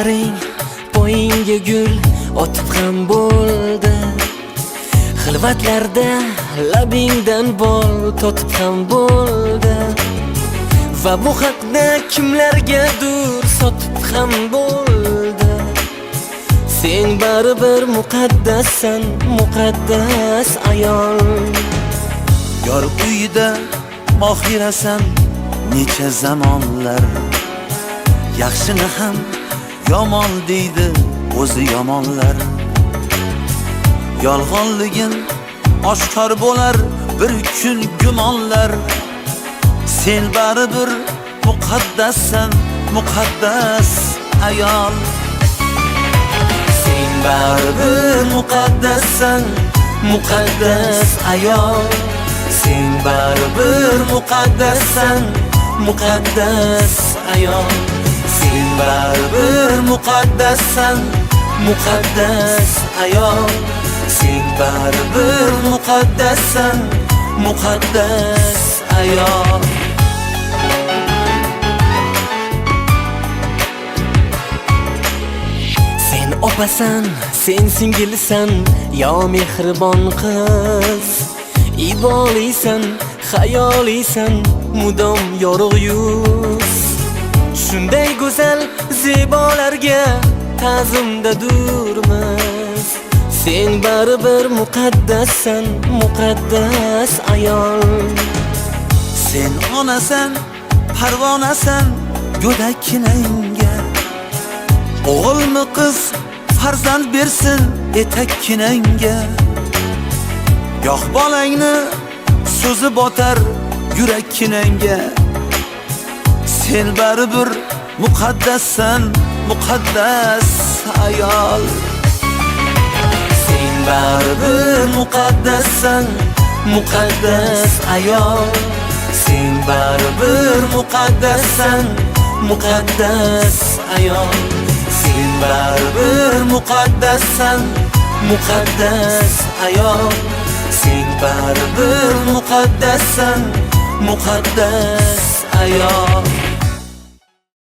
Qo'llaring poyingga gul otib ham bo'ldi. Xilvatlarda labingdan bol totib ham bo'ldi. Va bu haqda kimlargadir sotib ham bo'ldi. Sen baribir muqaddassan, muqaddas ayol. Yor uyida mohirasan necha zamonlar. Yaxshini ham yomon deydi o'zi yomonlar. Yolg'onligin oshkor bo'lar bir kun gumonlar. Sen baribir muqaddassan, muqaddas ayol. Sen baribir muqaddassan, muqaddas ayol. Sen baribir muqaddassan, muqaddas ayol. Sen baribir muqaddassan, muqaddas ayol. Sen baribir muqaddassan, muqaddas ayol. Sen opasan, sen singilsan, yo mehribon qiz. Ibolisan, xayolisan, mudom yorug' yuz. Shunday go'zal zebolarga ta'zimda durmiz. Sen baribir muqaddassan, muqaddas ayol. Sen onasan, parvonasan, go'dakkinangga. O'g'ilmi qiz farzand bersin etakkinangga. Yo'q bolangni so'zi botar yurakkinangga. Sen baribir muqaddassan, muqaddas ayol. Sen baribir muqaddassan, muqaddas ayol. Sen baribir muqaddassan, muqaddas ayol. Sen baribir muqaddassan, muqaddas ayol. Sen baribir muqaddassan, muqaddas ayol.